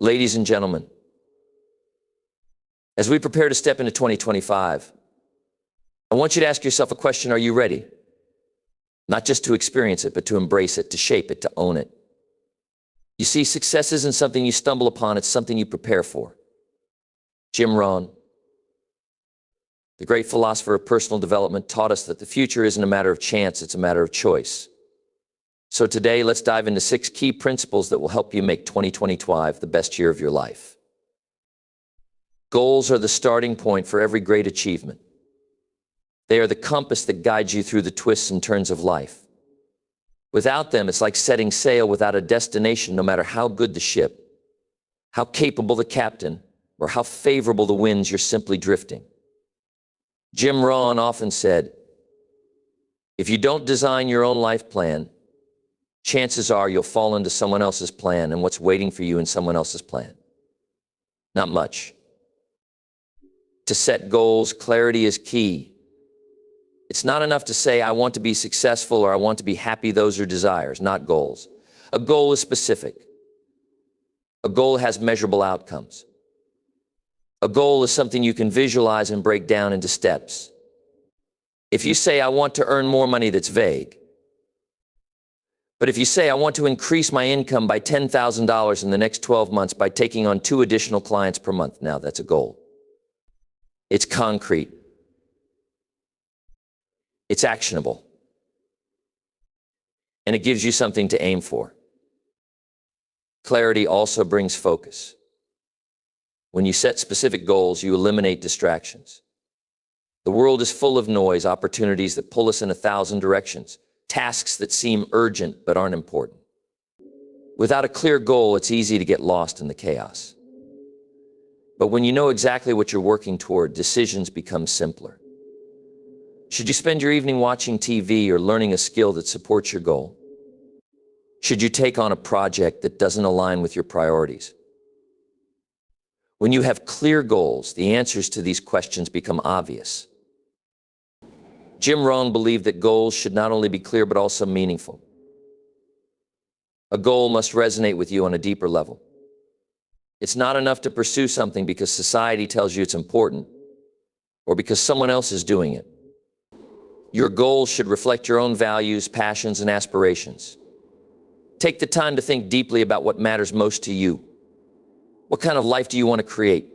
Ladies and gentlemen, as we prepare to step into 2025, I want you to ask yourself a question: are you ready? Not just to experience it, but to embrace it, to shape it, to own it. You see, success isn't something you stumble upon, it's something you prepare for. Jim Rohn, the great philosopher of personal development, taught us that the future isn't a matter of chance, it's a matter of choice. So today, let's dive into 6 key principles that will help you make 2025 the best year of your life. Goals are the starting point for every great achievement. They are the compass that guides you through the twists and turns of life. Without them, it's like setting sail without a destination, no matter how good the ship, how capable the captain, or how favorable the winds, you're simply drifting. Jim Rohn often said, if you don't design your own life plan, chances are you'll fall into someone else's plan and what's waiting for you in someone else's plan. Not much. To set goals, clarity is key. It's not enough to say, I want to be successful or I want to be happy. Those are desires, not goals. A goal is specific. A goal has measurable outcomes. A goal is something you can visualize and break down into steps. If you say, I want to earn more money, that's vague. But if you say, I want to increase my income by $10,000 in the next 12 months by taking on 2 additional clients per month, now that's a goal. It's concrete. It's actionable. And it gives you something to aim for. Clarity also brings focus. When you set specific goals, you eliminate distractions. The world is full of noise, opportunities that pull us in 1,000 directions, tasks that seem urgent but aren't important. Without a clear goal, it's easy to get lost in the chaos. But when you know exactly what you're working toward, decisions become simpler. Should you spend your evening watching TV or learning a skill that supports your goal? Should you take on a project that doesn't align with your priorities? When you have clear goals, the answers to these questions become obvious. Jim Rohn believed that goals should not only be clear but also meaningful. A goal must resonate with you on a deeper level. It's not enough to pursue something because society tells you it's important or because someone else is doing it. Your goals should reflect your own values, passions, and aspirations. Take the time to think deeply about what matters most to you. What kind of life do you want to create?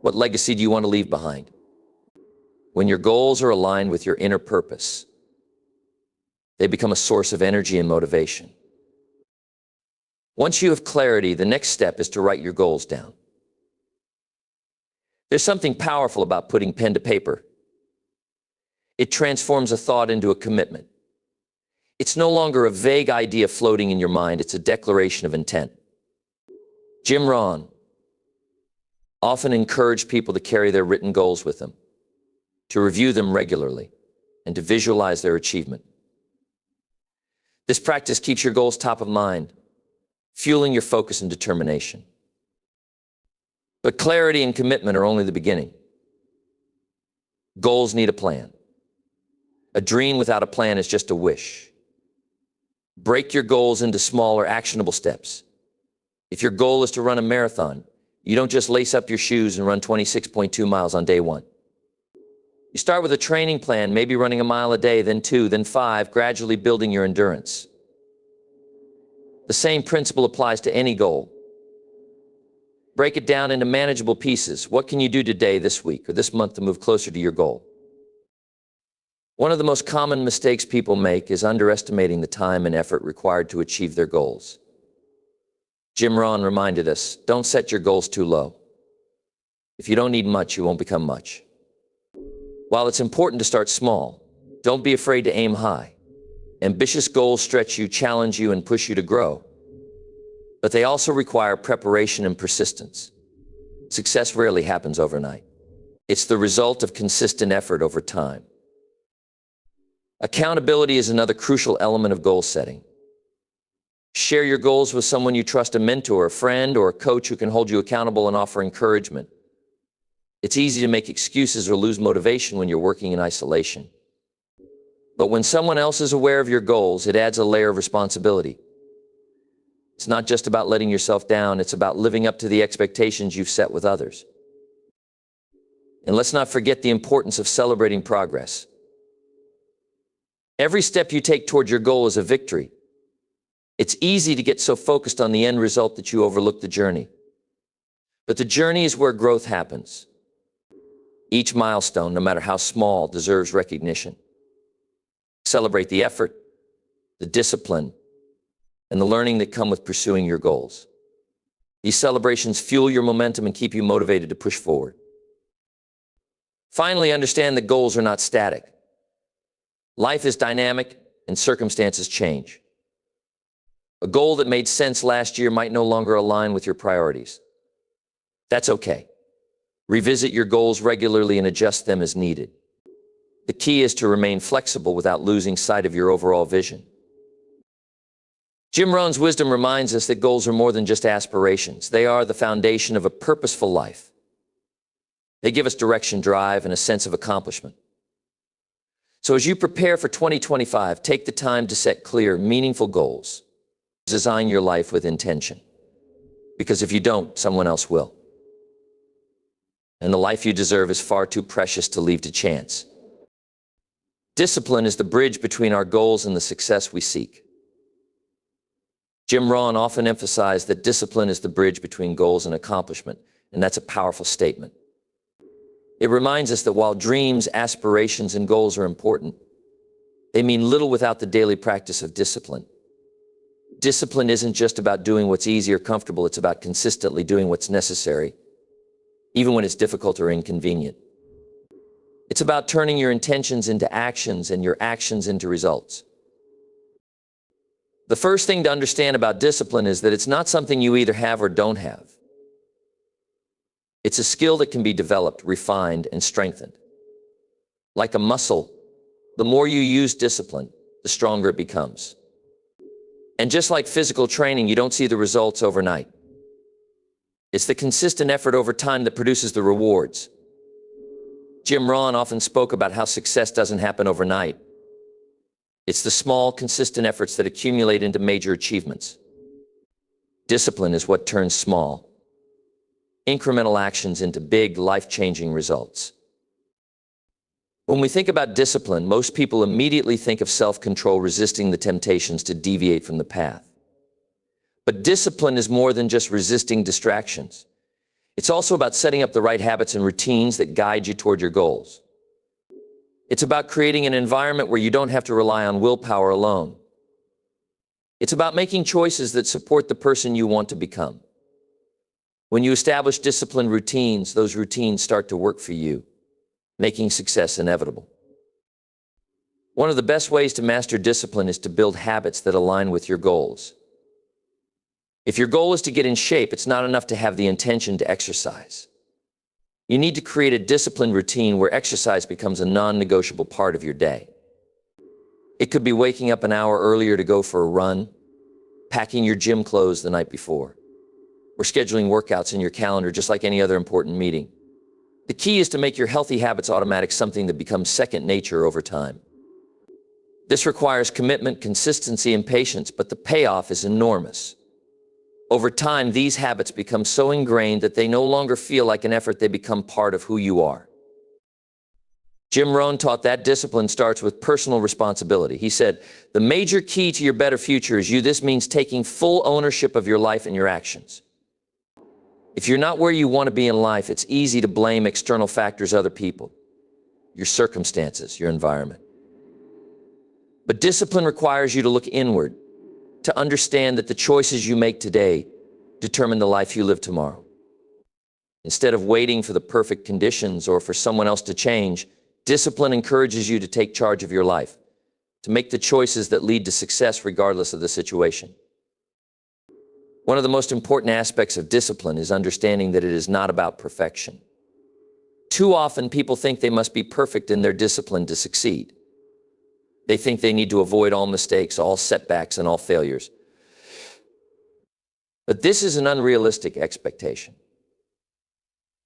What legacy do you want to leave behind? When your goals are aligned with your inner purpose, they become a source of energy and motivation. Once you have clarity, the next step is to write your goals down. There's something powerful about putting pen to paper. It transforms a thought into a commitment. It's no longer a vague idea floating in your mind, it's a declaration of intent. Jim Rohn often encouraged people to carry their written goals with them, to review them regularly, and to visualize their achievement. This practice keeps your goals top of mind, fueling your focus and determination. But clarity and commitment are only the beginning. Goals need a plan. A dream without a plan is just a wish. Break your goals into smaller, actionable steps. If your goal is to run a marathon, you don't just lace up your shoes and run 26.2 miles on day 1. You start with a training plan, maybe running a mile a day, then 2, then 5, gradually building your endurance. The same principle applies to any goal. Break it down into manageable pieces. What can you do today, this week, or this month to move closer to your goal? One of the most common mistakes people make is underestimating the time and effort required to achieve their goals. Jim Rohn reminded us, don't set your goals too low. If you don't need much, you won't become much. While it's important to start small, don't be afraid to aim high. Ambitious goals stretch you, challenge you, and push you to grow. But they also require preparation and persistence. Success rarely happens overnight. It's the result of consistent effort over time. Accountability is another crucial element of goal setting. Share your goals with someone you trust, a mentor, a friend, or a coach who can hold you accountable and offer encouragement. It's easy to make excuses or lose motivation when you're working in isolation. But when someone else is aware of your goals, it adds a layer of responsibility. It's not just about letting yourself down, it's about living up to the expectations you've set with others. And let's not forget the importance of celebrating progress. Every step you take toward your goal is a victory. It's easy to get so focused on the end result that you overlook the journey. But the journey is where growth happens. Each milestone, no matter how small, deserves recognition. Celebrate the effort, the discipline, and the learning that come with pursuing your goals. These celebrations fuel your momentum and keep you motivated to push forward. Finally, understand that goals are not static. Life is dynamic and circumstances change. A goal that made sense last year might no longer align with your priorities. That's okay. Revisit your goals regularly and adjust them as needed. The key is to remain flexible without losing sight of your overall vision. Jim Rohn's wisdom reminds us that goals are more than just aspirations. They are the foundation of a purposeful life. They give us direction, drive, and a sense of accomplishment. So as you prepare for 2025, take the time to set clear, meaningful goals. Design your life with intention. Because if you don't, someone else will. And the life you deserve is far too precious to leave to chance. Discipline is the bridge between our goals and the success we seek. Jim Rohn often emphasized that discipline is the bridge between goals and accomplishment, and that's a powerful statement. It reminds us that while dreams, aspirations, and goals are important, they mean little without the daily practice of discipline. Discipline isn't just about doing what's easy or comfortable, it's about consistently doing what's necessary, even when it's difficult or inconvenient. It's about turning your intentions into actions and your actions into results. The first thing to understand about discipline is that it's not something you either have or don't have. It's a skill that can be developed, refined, and strengthened. Like a muscle, the more you use discipline, the stronger it becomes. And just like physical training, you don't see the results overnight. It's the consistent effort over time that produces the rewards. Jim Rohn often spoke about how success doesn't happen overnight. It's the small, consistent efforts that accumulate into major achievements. Discipline is what turns small, incremental actions into big, life-changing results. When we think about discipline, most people immediately think of self-control, resisting the temptations to deviate from the path. But discipline is more than just resisting distractions. It's also about setting up the right habits and routines that guide you toward your goals. It's about creating an environment where you don't have to rely on willpower alone. It's about making choices that support the person you want to become. When you establish disciplined routines, those routines start to work for you, making success inevitable. One of the best ways to master discipline is to build habits that align with your goals. If your goal is to get in shape, it's not enough to have the intention to exercise. You need to create a disciplined routine where exercise becomes a non-negotiable part of your day. It could be waking up an hour earlier to go for a run, packing your gym clothes the night before, or scheduling workouts in your calendar just like any other important meeting. The key is to make your healthy habits automatic, something that becomes second nature over time. This requires commitment, consistency, and patience, but the payoff is enormous. Over time, these habits become so ingrained that they no longer feel like an effort, they become part of who you are. Jim Rohn taught that discipline starts with personal responsibility. He said, "The major key to your better future is you." This means taking full ownership of your life and your actions. If you're not where you want to be in life, it's easy to blame external factors, other people, your circumstances, your environment. But discipline requires you to look inward, to understand that the choices you make today determine the life you live tomorrow. Instead of waiting for the perfect conditions or for someone else to change, discipline encourages you to take charge of your life, to make the choices that lead to success regardless of the situation. One of the most important aspects of discipline is understanding that it is not about perfection. Too often, people think they must be perfect in their discipline to succeed. They think they need to avoid all mistakes, all setbacks, and all failures. But this is an unrealistic expectation.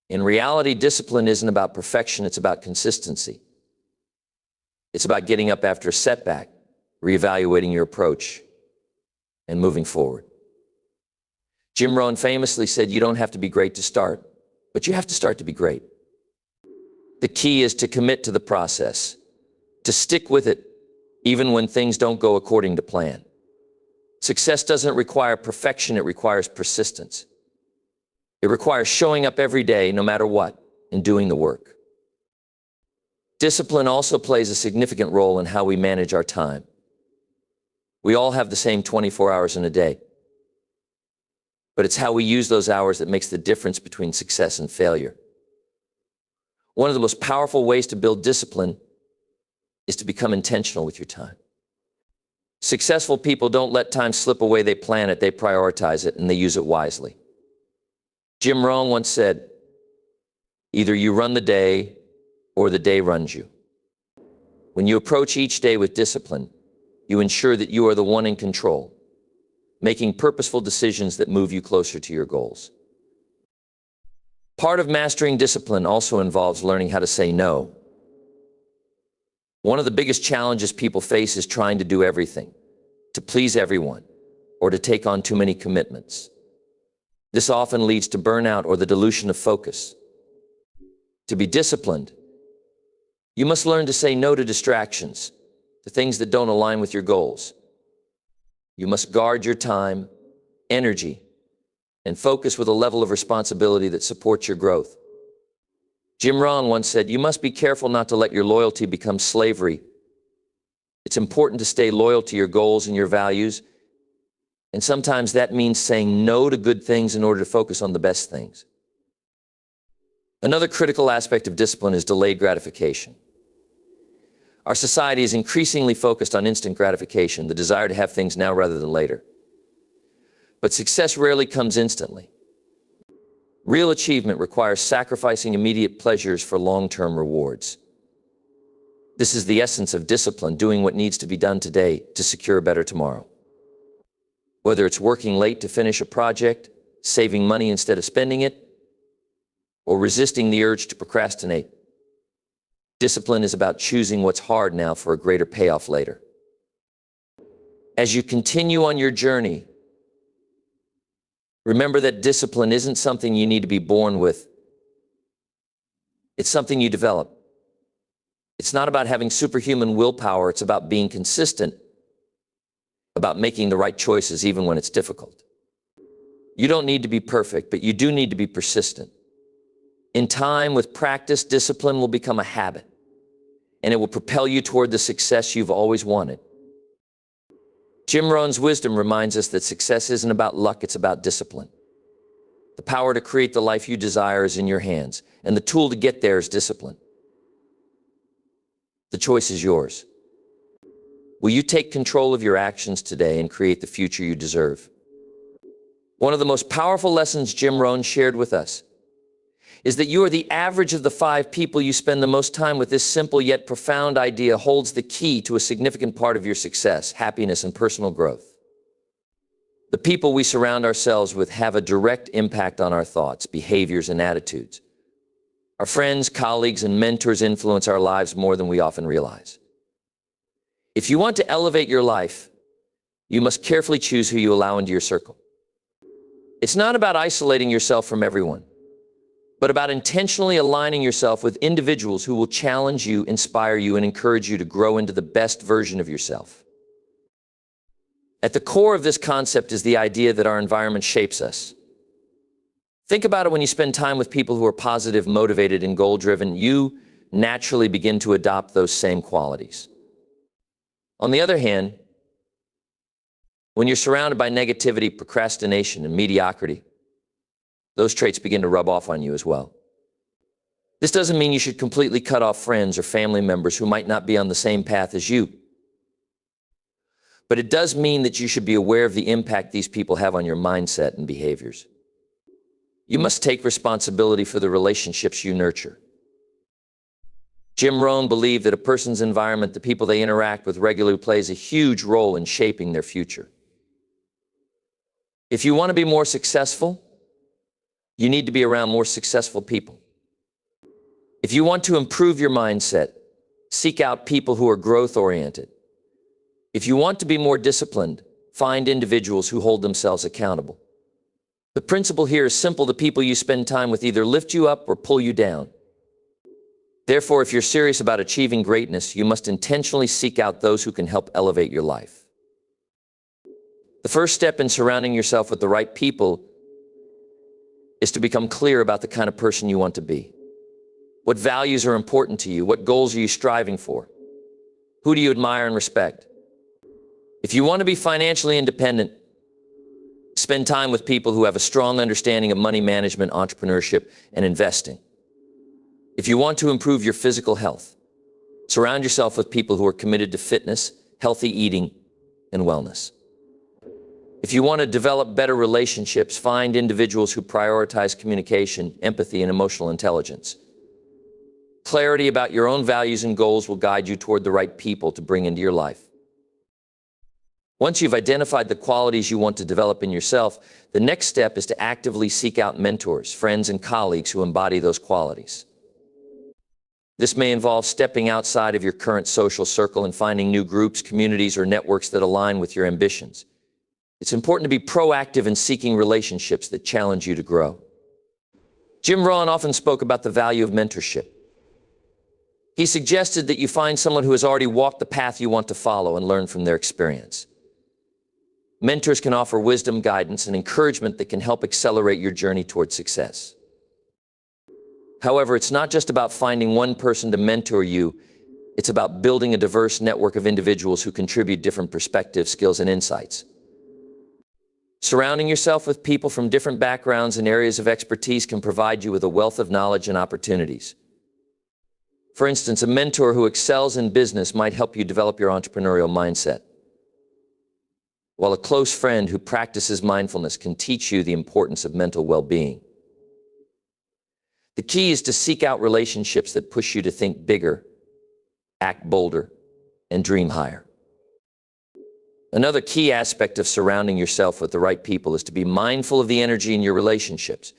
In reality, discipline isn't about perfection, it's about consistency. It's about getting up after a setback, reevaluating your approach, and moving forward. Jim Rohn famously said, you don't have to be great to start, but you have to start to be great. The key is to commit to the process, to stick with it, even when things don't go according to plan. Success doesn't require perfection, it requires persistence. It requires showing up every day, no matter what, and doing the work. Discipline also plays a significant role in how we manage our time. We all have the same 24 hours in a day, but it's how we use those hours that makes the difference between success and failure. One of the most powerful ways to build discipline is to become intentional with your time. Successful people don't let time slip away, they plan it, they prioritize it, and they use it wisely. Jim Rohn once said, either you run the day or the day runs you. When you approach each day with discipline, you ensure that you are the one in control, making purposeful decisions that move you closer to your goals. Part of mastering discipline also involves learning how to say no. One of the biggest challenges people face is trying to do everything, to please everyone, or to take on too many commitments. This often leads to burnout or the dilution of focus. To be disciplined, you must learn to say no to distractions, to things that don't align with your goals. You must guard your time, energy, and focus with a level of responsibility that supports your growth. Jim Rohn once said, you must be careful not to let your loyalty become slavery. It's important to stay loyal to your goals and your values, and sometimes that means saying no to good things in order to focus on the best things. Another critical aspect of discipline is delayed gratification. Our society is increasingly focused on instant gratification, the desire to have things now rather than later. But success rarely comes instantly. Real achievement requires sacrificing immediate pleasures for long-term rewards. This is the essence of discipline, doing what needs to be done today to secure a better tomorrow. Whether it's working late to finish a project, saving money instead of spending it, or resisting the urge to procrastinate, discipline is about choosing what's hard now for a greater payoff later. As you continue on your journey, remember that discipline isn't something you need to be born with. It's something you develop. It's not about having superhuman willpower, it's about being consistent, about making the right choices even when it's difficult. You don't need to be perfect, but you do need to be persistent. In time, with practice, discipline will become a habit, and it will propel you toward the success you've always wanted. Jim Rohn's wisdom reminds us that success isn't about luck, it's about discipline. The power to create the life you desire is in your hands, and the tool to get there is discipline. The choice is yours. Will you take control of your actions today and create the future you deserve? One of the most powerful lessons Jim Rohn shared with us is that you are the average of the 5 people you spend the most time with. This simple yet profound idea holds the key to a significant part of your success, happiness, and personal growth. The people we surround ourselves with have a direct impact on our thoughts, behaviors, and attitudes. Our friends, colleagues, and mentors influence our lives more than we often realize. If you want to elevate your life, you must carefully choose who you allow into your circle. It's not about isolating yourself from everyone, but about intentionally aligning yourself with individuals who will challenge you, inspire you, and encourage you to grow into the best version of yourself. At the core of this concept is the idea that our environment shapes us. Think about it. When you spend time with people who are positive, motivated, and goal-driven, you naturally begin to adopt those same qualities. On the other hand, when you're surrounded by negativity, procrastination, and mediocrity, those traits begin to rub off on you as well. This doesn't mean you should completely cut off friends or family members who might not be on the same path as you. But it does mean that you should be aware of the impact these people have on your mindset and behaviors. You must take responsibility for the relationships you nurture. Jim Rohn believed that a person's environment, the people they interact with regularly, plays a huge role in shaping their future. If you want to be more successful, you need to be around more successful people. If you want to improve your mindset, seek out people who are growth-oriented. If you want to be more disciplined, find individuals who hold themselves accountable. The principle here is simple. The people you spend time with either lift you up or pull you down. Therefore, if you're serious about achieving greatness, you must intentionally seek out those who can help elevate your life. The first step in surrounding yourself with the right people is to become clear about the kind of person you want to be. What values are important to you? What goals are you striving for? Who do you admire and respect? If you want to be financially independent, spend time with people who have a strong understanding of money management, entrepreneurship, and investing. If you want to improve your physical health, surround yourself with people who are committed to fitness, healthy eating, and wellness. If you want to develop better relationships, find individuals who prioritize communication, empathy, and emotional intelligence. Clarity about your own values and goals will guide you toward the right people to bring into your life. Once you've identified the qualities you want to develop in yourself, the next step is to actively seek out mentors, friends, and colleagues who embody those qualities. This may involve stepping outside of your current social circle and finding new groups, communities, or networks that align with your ambitions. It's important to be proactive in seeking relationships that challenge you to grow. Jim Rohn often spoke about the value of mentorship. He suggested that you find someone who has already walked the path you want to follow and learn from their experience. Mentors can offer wisdom, guidance, and encouragement that can help accelerate your journey toward success. However, it's not just about finding one person to mentor you. It's about building a diverse network of individuals who contribute different perspectives, skills, and insights. Surrounding yourself with people from different backgrounds and areas of expertise can provide you with a wealth of knowledge and opportunities. For instance, a mentor who excels in business might help you develop your entrepreneurial mindset, while a close friend who practices mindfulness can teach you the importance of mental well-being. The key is to seek out relationships that push you to think bigger, act bolder, and dream higher. Another key aspect of surrounding yourself with the right people is to be mindful of the energy in your relationships.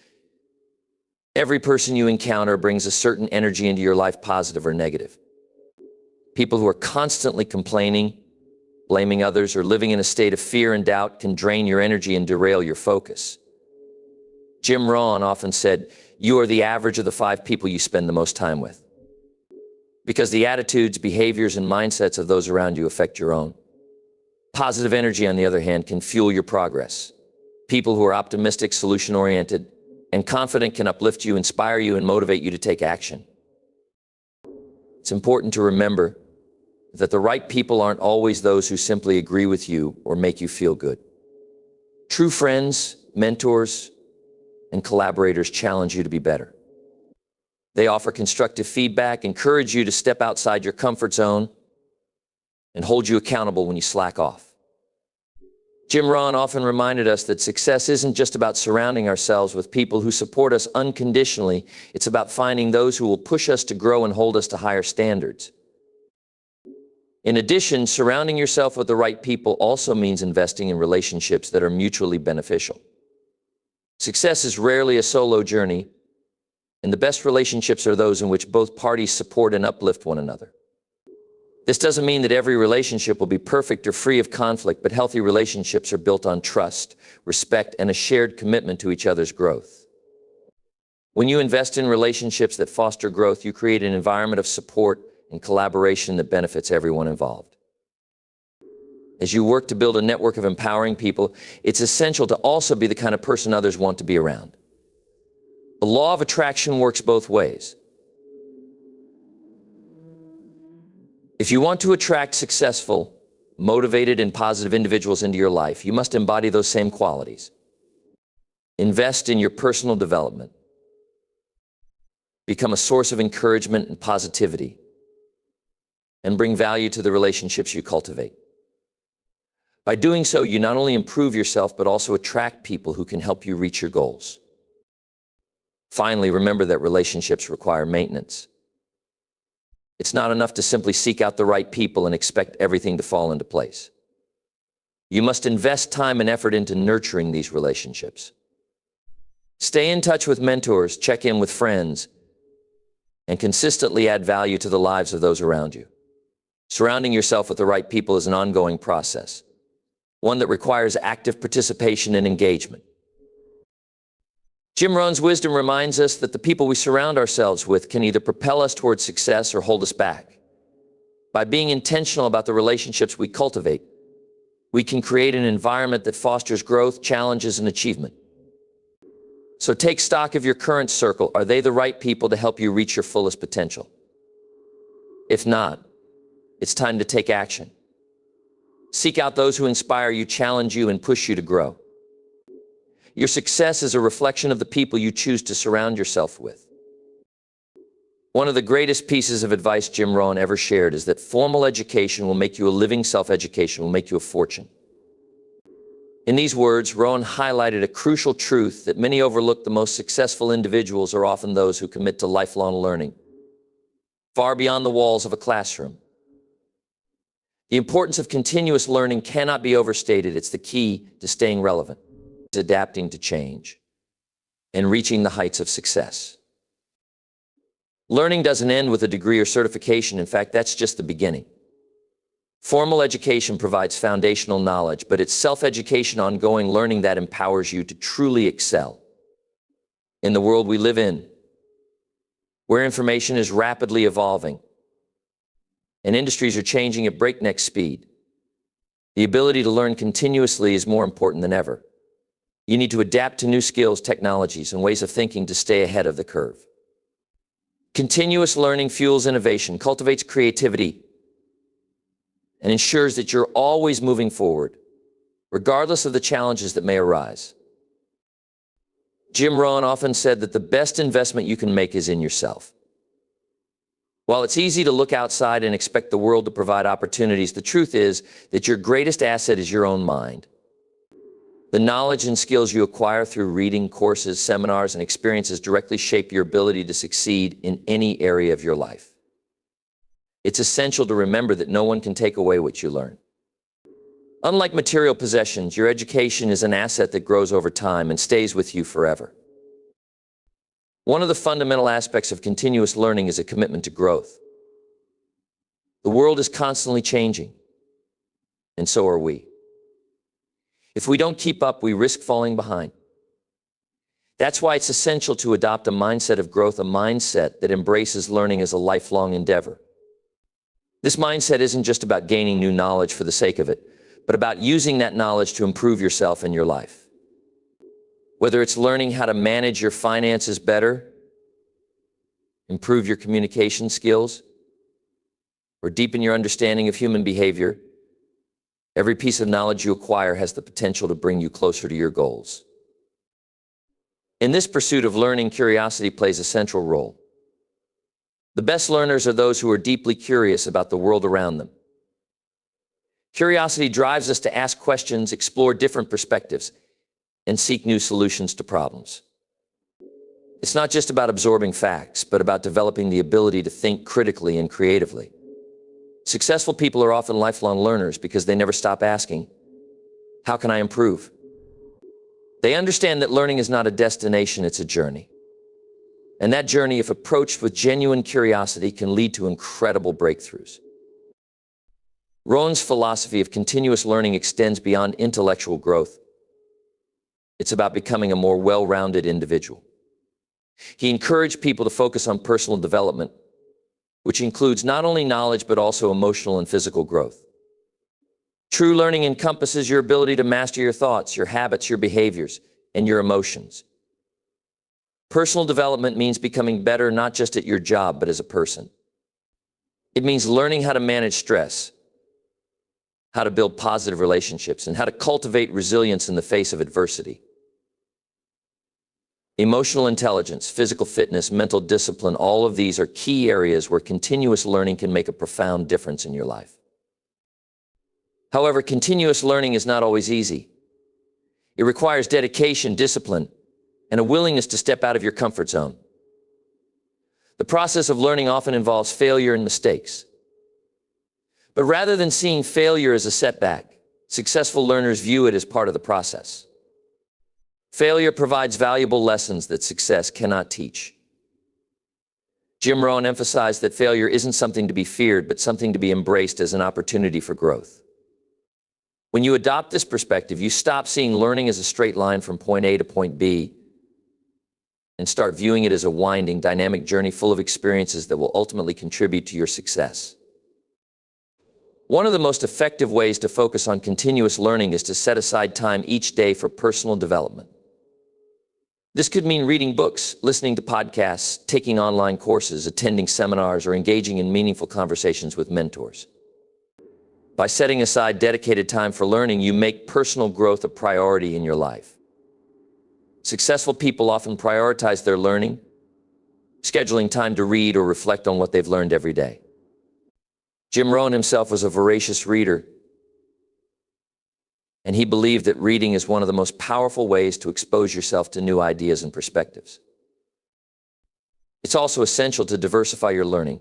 Every person you encounter brings a certain energy into your life, positive or negative. People who are constantly complaining, blaming others, or living in a state of fear and doubt can drain your energy and derail your focus. Jim Rohn often said, "You are the average of the 5 people you spend the most time with." Because the attitudes, behaviors, and mindsets of those around you affect your own. Positive energy, on the other hand, can fuel your progress. People who are optimistic, solution-oriented, and confident can uplift you, inspire you, and motivate you to take action. It's important to remember that the right people aren't always those who simply agree with you or make you feel good. True friends, mentors, and collaborators challenge you to be better. They offer constructive feedback, encourage you to step outside your comfort zone, and hold you accountable when you slack off. Jim Rohn often reminded us that success isn't just about surrounding ourselves with people who support us unconditionally. It's about finding those who will push us to grow and hold us to higher standards. In addition, surrounding yourself with the right people also means investing in relationships that are mutually beneficial. Success is rarely a solo journey, and the best relationships are those in which both parties support and uplift one another. This doesn't mean that every relationship will be perfect or free of conflict, but healthy relationships are built on trust, respect, and a shared commitment to each other's growth. When you invest in relationships that foster growth, you create an environment of support and collaboration that benefits everyone involved. As you work to build a network of empowering people, it's essential to also be the kind of person others want to be around. The law of attraction works both ways. If you want to attract successful, motivated, and positive individuals into your life, you must embody those same qualities. Invest in your personal development. Become a source of encouragement and positivity, and bring value to the relationships you cultivate. By doing so, you not only improve yourself, but also attract people who can help you reach your goals. Finally, remember that relationships require maintenance. It's not enough to simply seek out the right people and expect everything to fall into place. You must invest time and effort into nurturing these relationships. Stay in touch with mentors, check in with friends, and consistently add value to the lives of those around you. Surrounding yourself with the right people is an ongoing process, one that requires active participation and engagement. Jim Rohn's wisdom reminds us that the people we surround ourselves with can either propel us towards success or hold us back. By being intentional about the relationships we cultivate, we can create an environment that fosters growth, challenges, and achievement. So take stock of your current circle. Are they the right people to help you reach your fullest potential? If not, it's time to take action. Seek out those who inspire you, challenge you, and push you to grow. Your success is a reflection of the people you choose to surround yourself with. One of the greatest pieces of advice Jim Rohn ever shared is that formal education will make you a living self-education, will make you a fortune. In these words, Rohn highlighted a crucial truth that many overlook. The most successful individuals are often those who commit to lifelong learning, far beyond the walls of a classroom. The importance of continuous learning cannot be overstated. It's the key to staying relevant, adapting to change, and reaching the heights of success. Learning doesn't end with a degree or certification. In fact, that's just the beginning. Formal education provides foundational knowledge, but it's self-education, ongoing learning that empowers you to truly excel. In the world we live in, where information is rapidly evolving and industries are changing at breakneck speed, the ability to learn continuously is more important than ever. You need to adapt to new skills, technologies, and ways of thinking to stay ahead of the curve. Continuous learning fuels innovation, cultivates creativity, and ensures that you're always moving forward, regardless of the challenges that may arise. Jim Rohn often said that the best investment you can make is in yourself. While it's easy to look outside and expect the world to provide opportunities, the truth is that your greatest asset is your own mind. The knowledge and skills you acquire through reading, courses, seminars, and experiences directly shape your ability to succeed in any area of your life. It's essential to remember that no one can take away what you learn. Unlike material possessions, your education is an asset that grows over time and stays with you forever. One of the fundamental aspects of continuous learning is a commitment to growth. The world is constantly changing, and so are we. If we don't keep up, we risk falling behind. That's why it's essential to adopt a mindset of growth, a mindset that embraces learning as a lifelong endeavor. This mindset isn't just about gaining new knowledge for the sake of it, but about using that knowledge to improve yourself and your life. Whether it's learning how to manage your finances better, improve your communication skills, or deepen your understanding of human behavior, every piece of knowledge you acquire has the potential to bring you closer to your goals. In this pursuit of learning, curiosity plays a central role. The best learners are those who are deeply curious about the world around them. Curiosity drives us to ask questions, explore different perspectives, and seek new solutions to problems. It's not just about absorbing facts, but about developing the ability to think critically and creatively. Successful people are often lifelong learners because they never stop asking, how can I improve? They understand that learning is not a destination, it's a journey. And that journey, if approached with genuine curiosity, can lead to incredible breakthroughs. Rohn's philosophy of continuous learning extends beyond intellectual growth. It's about becoming a more well-rounded individual. He encouraged people to focus on personal development, which includes not only knowledge but also emotional and physical growth. True learning encompasses your ability to master your thoughts, your habits, your behaviors, and your emotions. Personal development means becoming better not just at your job, but as a person. It means learning how to manage stress, how to build positive relationships, and how to cultivate resilience in the face of adversity. Emotional intelligence, physical fitness, mental discipline, all of these are key areas where continuous learning can make a profound difference in your life. However, continuous learning is not always easy. It requires dedication, discipline, and a willingness to step out of your comfort zone. The process of learning often involves failure and mistakes. But rather than seeing failure as a setback, successful learners view it as part of the process. Failure provides valuable lessons that success cannot teach. Jim Rohn emphasized that failure isn't something to be feared, but something to be embraced as an opportunity for growth. When you adopt this perspective, you stop seeing learning as a straight line from point A to point B, and start viewing it as a winding, dynamic journey full of experiences that will ultimately contribute to your success. One of the most effective ways to focus on continuous learning is to set aside time each day for personal development. This could mean reading books, listening to podcasts, taking online courses, attending seminars, or engaging in meaningful conversations with mentors. By setting aside dedicated time for learning, you make personal growth a priority in your life. Successful people often prioritize their learning, scheduling time to read or reflect on what they've learned every day. Jim Rohn himself was a voracious reader, and he believed that reading is one of the most powerful ways to expose yourself to new ideas and perspectives. It's also essential to diversify your learning.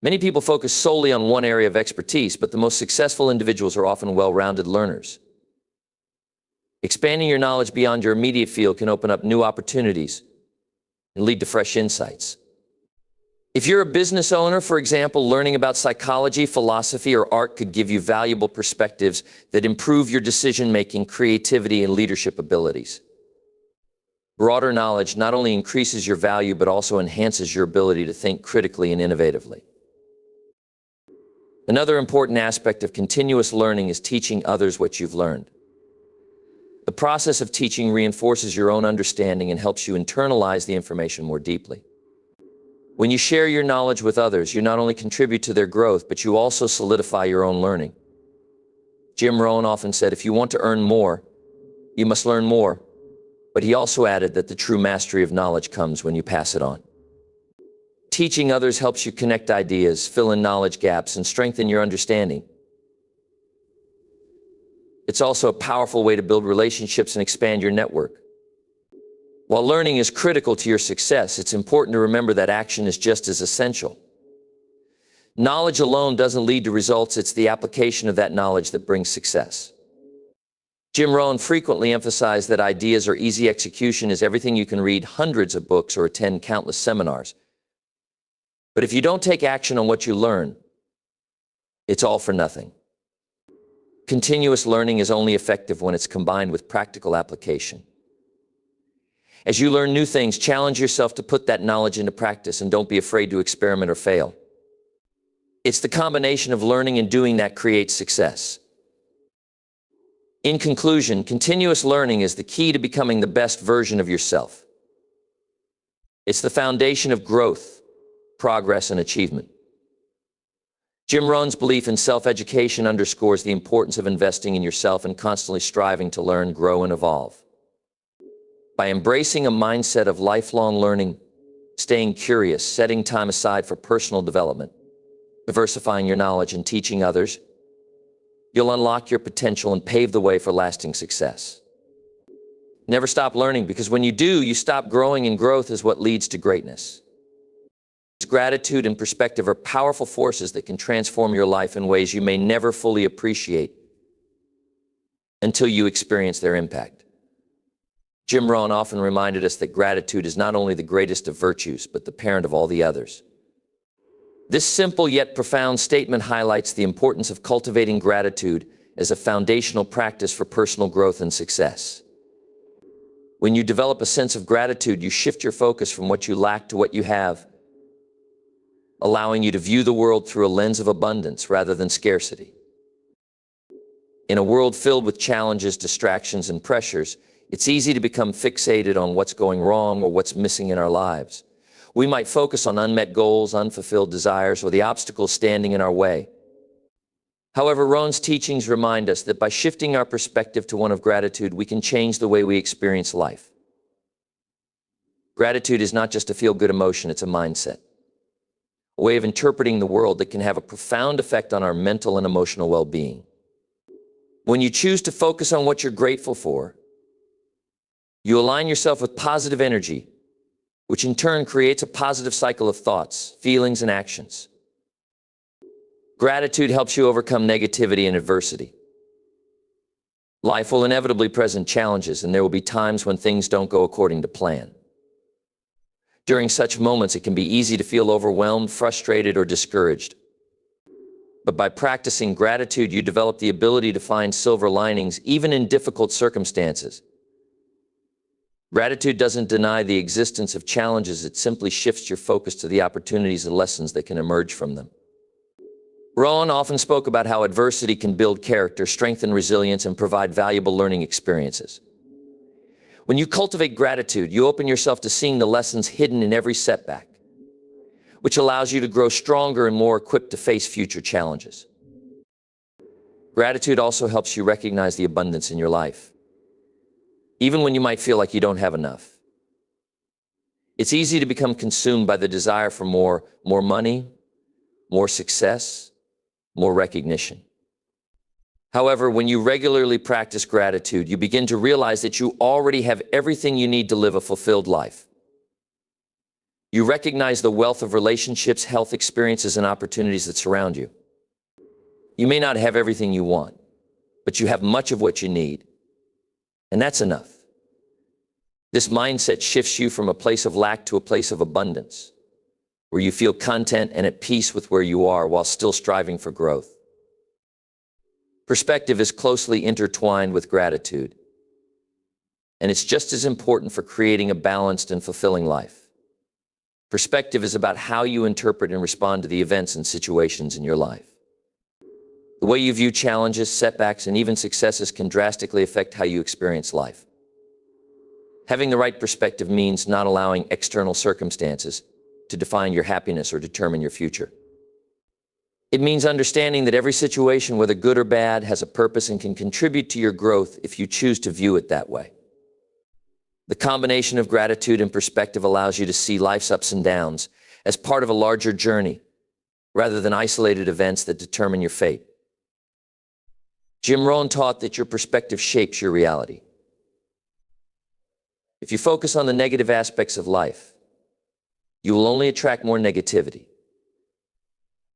Many people focus solely on one area of expertise, but the most successful individuals are often well-rounded learners. Expanding your knowledge beyond your immediate field can open up new opportunities and lead to fresh insights. If you're a business owner, for example, learning about psychology, philosophy, or art could give you valuable perspectives that improve your decision-making, creativity, and leadership abilities. Broader knowledge not only increases your value, but also enhances your ability to think critically and innovatively. Another important aspect of continuous learning is teaching others what you've learned. The process of teaching reinforces your own understanding and helps you internalize the information more deeply. When you share your knowledge with others, you not only contribute to their growth, but you also solidify your own learning. Jim Rohn often said, if you want to earn more, you must learn more. But he also added that the true mastery of knowledge comes when you pass it on. Teaching others helps you connect ideas, fill in knowledge gaps, and strengthen your understanding. It's also a powerful way to build relationships and expand your network. While learning is critical to your success, it's important to remember that action is just as essential. Knowledge alone doesn't lead to results, it's the application of that knowledge that brings success. Jim Rohn frequently emphasized that ideas or easy execution is everything. You can read hundreds of books or attend countless seminars. But if you don't take action on what you learn, it's all for nothing. Continuous learning is only effective when it's combined with practical application. As you learn new things, challenge yourself to put that knowledge into practice and don't be afraid to experiment or fail. It's the combination of learning and doing that creates success. In conclusion, continuous learning is the key to becoming the best version of yourself. It's the foundation of growth, progress, and achievement. Jim Rohn's belief in self-education underscores the importance of investing in yourself and constantly striving to learn, grow, and evolve. By embracing a mindset of lifelong learning, staying curious, setting time aside for personal development, diversifying your knowledge, and teaching others, you'll unlock your potential and pave the way for lasting success. Never stop learning, because when you do, you stop growing, and growth is what leads to greatness. Gratitude and perspective are powerful forces that can transform your life in ways you may never fully appreciate until you experience their impact. Jim Rohn often reminded us that gratitude is not only the greatest of virtues, but the parent of all the others. This simple yet profound statement highlights the importance of cultivating gratitude as a foundational practice for personal growth and success. When you develop a sense of gratitude, you shift your focus from what you lack to what you have, allowing you to view the world through a lens of abundance rather than scarcity. In a world filled with challenges, distractions, and pressures, it's easy to become fixated on what's going wrong or what's missing in our lives. We might focus on unmet goals, unfulfilled desires, or the obstacles standing in our way. However, Rohn's teachings remind us that by shifting our perspective to one of gratitude, we can change the way we experience life. Gratitude is not just a feel-good emotion, it's a mindset, a way of interpreting the world that can have a profound effect on our mental and emotional well-being. When you choose to focus on what you're grateful for, you align yourself with positive energy, which in turn creates a positive cycle of thoughts, feelings, and actions. Gratitude helps you overcome negativity and adversity. Life will inevitably present challenges, and there will be times when things don't go according to plan. During such moments, it can be easy to feel overwhelmed, frustrated, or discouraged. But by practicing gratitude, you develop the ability to find silver linings even in difficult circumstances. Gratitude doesn't deny the existence of challenges, it simply shifts your focus to the opportunities and lessons that can emerge from them. Rohn often spoke about how adversity can build character, strengthen resilience, and provide valuable learning experiences. When you cultivate gratitude, you open yourself to seeing the lessons hidden in every setback, which allows you to grow stronger and more equipped to face future challenges. Gratitude also helps you recognize the abundance in your life, even when you might feel like you don't have enough. It's easy to become consumed by the desire for more money, more success, more recognition. However, when you regularly practice gratitude, you begin to realize that you already have everything you need to live a fulfilled life. You recognize the wealth of relationships, health experiences, and opportunities that surround you. You may not have everything you want, but you have much of what you need, and that's enough. This mindset shifts you from a place of lack to a place of abundance, where you feel content and at peace with where you are while still striving for growth. Perspective is closely intertwined with gratitude, and it's just as important for creating a balanced and fulfilling life. Perspective is about how you interpret and respond to the events and situations in your life. The way you view challenges, setbacks, and even successes can drastically affect how you experience life. Having the right perspective means not allowing external circumstances to define your happiness or determine your future. It means understanding that every situation, whether good or bad, has a purpose and can contribute to your growth if you choose to view it that way. The combination of gratitude and perspective allows you to see life's ups and downs as part of a larger journey, rather than isolated events that determine your fate. Jim Rohn taught that your perspective shapes your reality. If you focus on the negative aspects of life, you will only attract more negativity.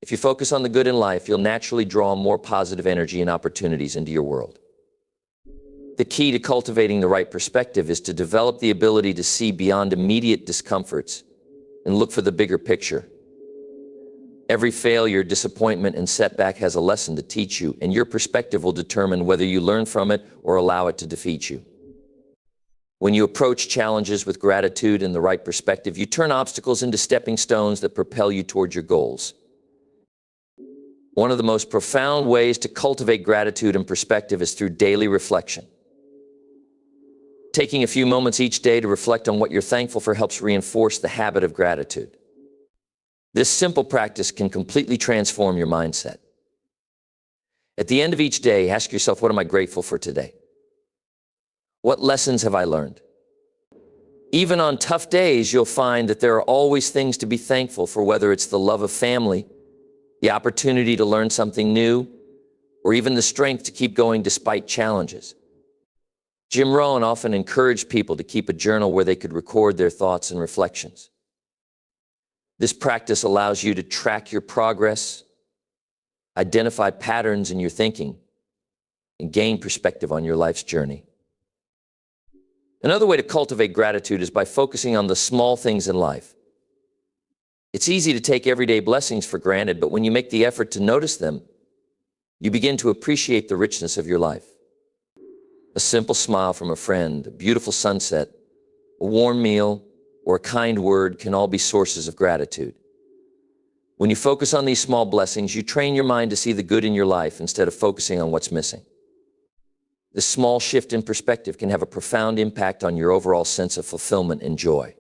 If you focus on the good in life, you'll naturally draw more positive energy and opportunities into your world. The key to cultivating the right perspective is to develop the ability to see beyond immediate discomforts and look for the bigger picture. Every failure, disappointment, and setback has a lesson to teach you, and your perspective will determine whether you learn from it or allow it to defeat you. When you approach challenges with gratitude and the right perspective, you turn obstacles into stepping stones that propel you toward your goals. One of the most profound ways to cultivate gratitude and perspective is through daily reflection. Taking a few moments each day to reflect on what you're thankful for helps reinforce the habit of gratitude. This simple practice can completely transform your mindset. At the end of each day, ask yourself, what am I grateful for today? What lessons have I learned? Even on tough days, you'll find that there are always things to be thankful for, whether it's the love of family, the opportunity to learn something new, or even the strength to keep going despite challenges. Jim Rohn often encouraged people to keep a journal where they could record their thoughts and reflections. This practice allows you to track your progress, identify patterns in your thinking, and gain perspective on your life's journey. Another way to cultivate gratitude is by focusing on the small things in life. It's easy to take everyday blessings for granted, but when you make the effort to notice them, you begin to appreciate the richness of your life. A simple smile from a friend, a beautiful sunset, a warm meal, or a kind word can all be sources of gratitude. When you focus on these small blessings, you train your mind to see the good in your life instead of focusing on what's missing. This small shift in perspective can have a profound impact on your overall sense of fulfillment and joy.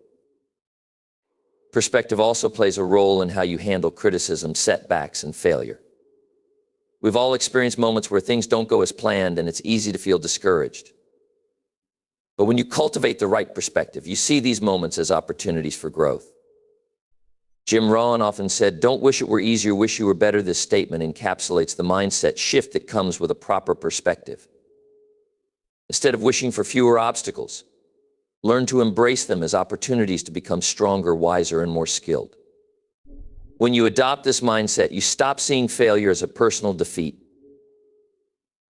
Perspective also plays a role in how you handle criticism, setbacks, and failure. We've all experienced moments where things don't go as planned, and it's easy to feel discouraged. But when you cultivate the right perspective, you see these moments as opportunities for growth. Jim Rohn often said, "Don't wish it were easier, wish you were better." This statement encapsulates the mindset shift that comes with a proper perspective. Instead of wishing for fewer obstacles, learn to embrace them as opportunities to become stronger, wiser, and more skilled. When you adopt this mindset, you stop seeing failure as a personal defeat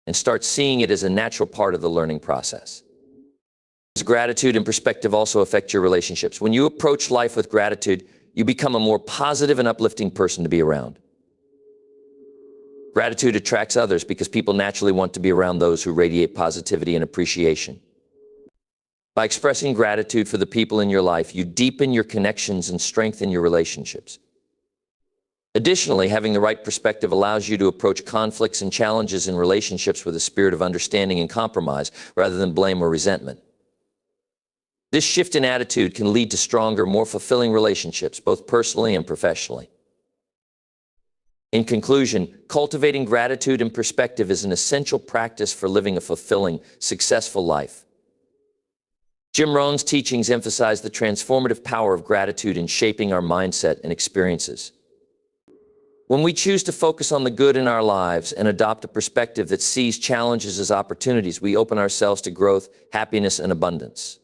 and start seeing it as a natural part of the learning process. Gratitude and perspective also affect your relationships. When you approach life with gratitude, you become a more positive and uplifting person to be around. Gratitude attracts others because people naturally want to be around those who radiate positivity and appreciation. By expressing gratitude for the people in your life, you deepen your connections and strengthen your relationships. Additionally, having the right perspective allows you to approach conflicts and challenges in relationships with a spirit of understanding and compromise rather than blame or resentment. This shift in attitude can lead to stronger, more fulfilling relationships, both personally and professionally. In conclusion, cultivating gratitude and perspective is an essential practice for living a fulfilling, successful life. Jim Rohn's teachings emphasize the transformative power of gratitude in shaping our mindset and experiences. When we choose to focus on the good in our lives and adopt a perspective that sees challenges as opportunities, we open ourselves to growth, happiness, and abundance.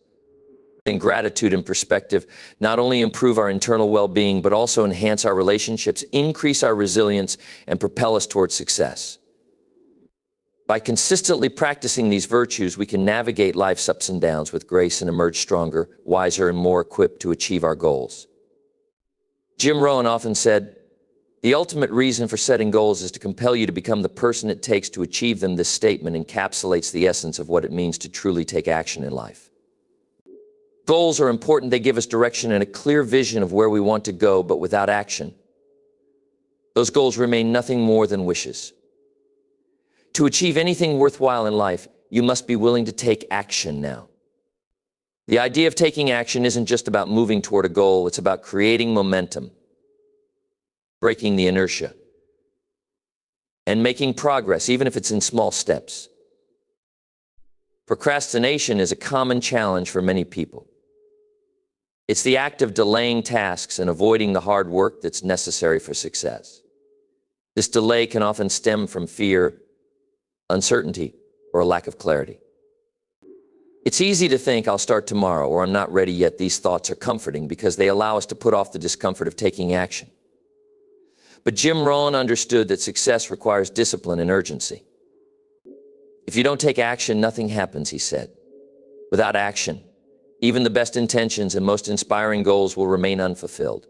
And gratitude and perspective not only improve our internal well-being, but also enhance our relationships, increase our resilience, and propel us towards success. By consistently practicing these virtues, we can navigate life's ups and downs with grace and emerge stronger, wiser, and more equipped to achieve our goals. Jim Rohn often said, "The ultimate reason for setting goals is to compel you to become the person it takes to achieve them." This statement encapsulates the essence of what it means to truly take action in life. Goals are important. They give us direction and a clear vision of where we want to go, but without action, those goals remain nothing more than wishes. To achieve anything worthwhile in life, you must be willing to take action now. The idea of taking action isn't just about moving toward a goal, it's about creating momentum, breaking the inertia, and making progress, even if it's in small steps. Procrastination is a common challenge for many people. It's the act of delaying tasks and avoiding the hard work that's necessary for success. This delay can often stem from fear, uncertainty, or a lack of clarity. It's easy to think, "I'll start tomorrow," or "I'm not ready yet." These thoughts are comforting because they allow us to put off the discomfort of taking action. But Jim Rohn understood that success requires discipline and urgency. If you don't take action, nothing happens, he said. Without action, even the best intentions and most inspiring goals will remain unfulfilled.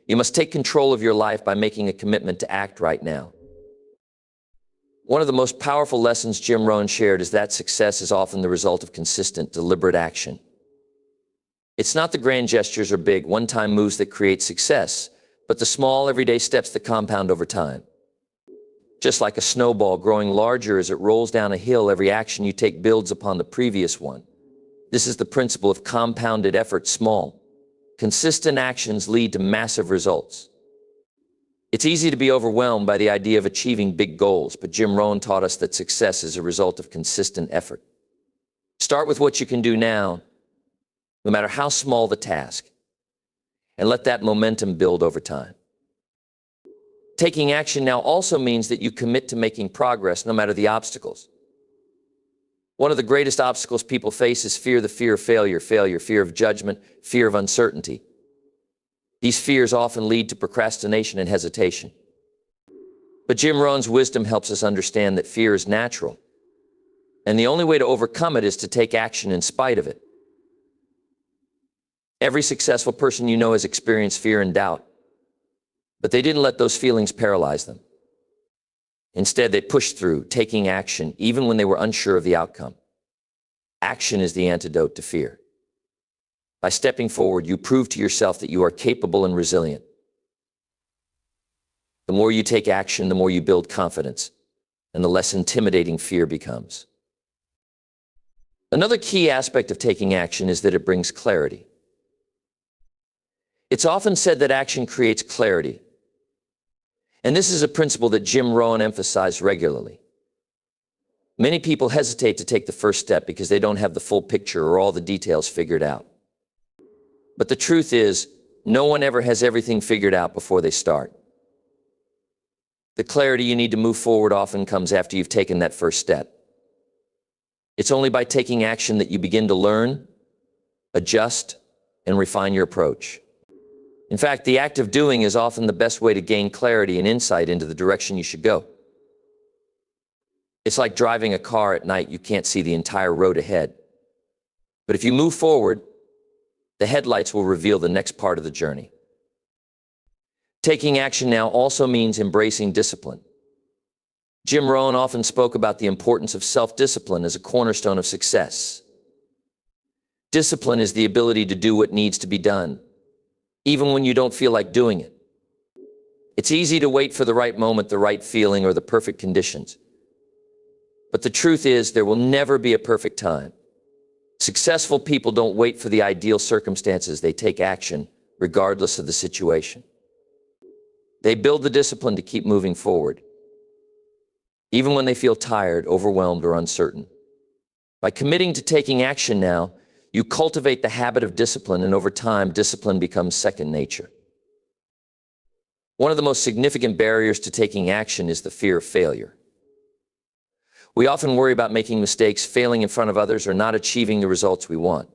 You must take control of your life by making a commitment to act right now. One of the most powerful lessons Jim Rohn shared is that success is often the result of consistent, deliberate action. It's not the grand gestures or big, one-time moves that create success, but the small, everyday steps that compound over time. Just like a snowball growing larger as it rolls down a hill, every action you take builds upon the previous one. This is the principle of compounded effort. Small, consistent actions lead to massive results. It's easy to be overwhelmed by the idea of achieving big goals, but Jim Rohn taught us that success is a result of consistent effort. Start with what you can do now, no matter how small the task, and let that momentum build over time. Taking action now also means that you commit to making progress no matter the obstacles. One of the greatest obstacles people face is fear, the fear of failure, fear of judgment, fear of uncertainty. These fears often lead to procrastination and hesitation. But Jim Rohn's wisdom helps us understand that fear is natural, and the only way to overcome it is to take action in spite of it. Every successful person you know has experienced fear and doubt, but they didn't let those feelings paralyze them. Instead, they pushed through, taking action even when they were unsure of the outcome. Action is the antidote to fear. By stepping forward, you prove to yourself that you are capable and resilient. The more you take action, the more you build confidence, and the less intimidating fear becomes. Another key aspect of taking action is that it brings clarity. It's often said that action creates clarity, and this is a principle that Jim Rohn emphasized regularly. Many people hesitate to take the first step because they don't have the full picture or all the details figured out. But the truth is, no one ever has everything figured out before they start. The clarity you need to move forward often comes after you've taken that first step. It's only by taking action that you begin to learn, adjust, and refine your approach. In fact, the act of doing is often the best way to gain clarity and insight into the direction you should go. It's like driving a car at night. You can't see the entire road ahead. But if you move forward, the headlights will reveal the next part of the journey. Taking action now also means embracing discipline. Jim Rohn often spoke about the importance of self-discipline as a cornerstone of success. Discipline is the ability to do what needs to be done, even when you don't feel like doing it. It's easy to wait for the right moment, the right feeling, or the perfect conditions. But the truth is, there will never be a perfect time. Successful people don't wait for the ideal circumstances. They take action, regardless of the situation. They build the discipline to keep moving forward, even when they feel tired, overwhelmed, or uncertain. By committing to taking action now, you cultivate the habit of discipline, and over time, discipline becomes second nature. One of the most significant barriers to taking action is the fear of failure. We often worry about making mistakes, failing in front of others, or not achieving the results we want.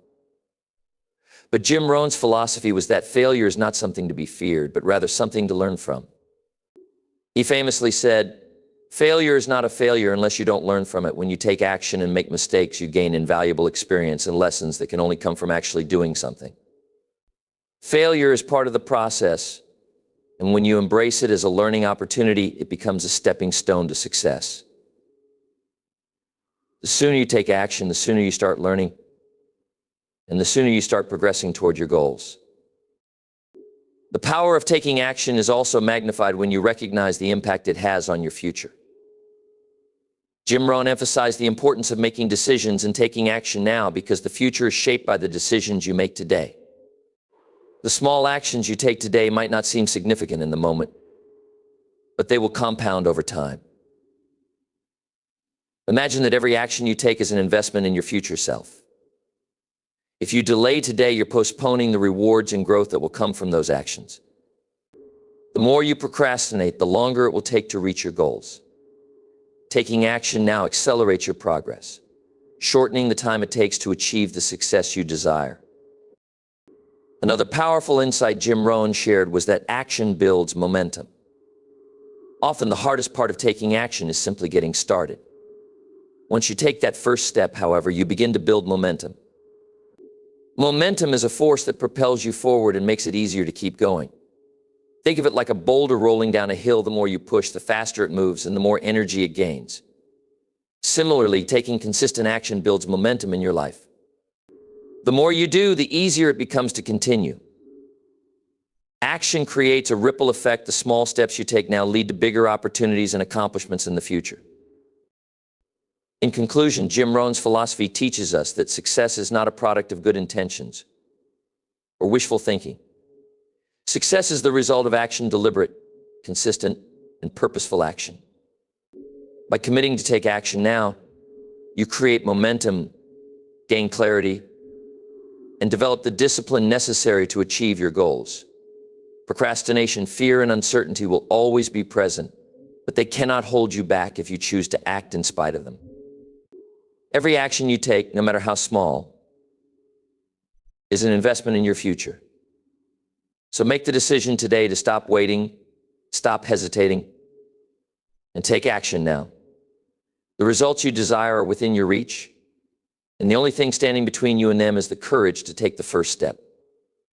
But Jim Rohn's philosophy was that failure is not something to be feared, but rather something to learn from. He famously said, "Failure is not a failure unless you don't learn from it. When you take action and make mistakes, you gain invaluable experience and lessons that can only come from actually doing something." Failure is part of the process, and when you embrace it as a learning opportunity, it becomes a stepping stone to success. The sooner you take action, the sooner you start learning, and the sooner you start progressing toward your goals. The power of taking action is also magnified when you recognize the impact it has on your future. Jim Rohn emphasized the importance of making decisions and taking action now because the future is shaped by the decisions you make today. The small actions you take today might not seem significant in the moment, but they will compound over time. Imagine that every action you take is an investment in your future self. If you delay today, you're postponing the rewards and growth that will come from those actions. The more you procrastinate, the longer it will take to reach your goals. Taking action now accelerates your progress, shortening the time it takes to achieve the success you desire. Another powerful insight Jim Rohn shared was that action builds momentum. Often the hardest part of taking action is simply getting started. Once you take that first step, however, you begin to build momentum. Momentum is a force that propels you forward and makes it easier to keep going. Think of it like a boulder rolling down a hill. The more you push, the faster it moves and the more energy it gains. Similarly, taking consistent action builds momentum in your life. The more you do, the easier it becomes to continue. Action creates a ripple effect. The small steps you take now lead to bigger opportunities and accomplishments in the future. In conclusion, Jim Rohn's philosophy teaches us that success is not a product of good intentions or wishful thinking. Success is the result of action, deliberate, consistent, and purposeful action. By committing to take action now, you create momentum, gain clarity, and develop the discipline necessary to achieve your goals. Procrastination, fear, and uncertainty will always be present, but they cannot hold you back if you choose to act in spite of them. Every action you take, no matter how small, is an investment in your future. So make the decision today to stop waiting, stop hesitating, and take action now. The results you desire are within your reach, and the only thing standing between you and them is the courage to take the first step.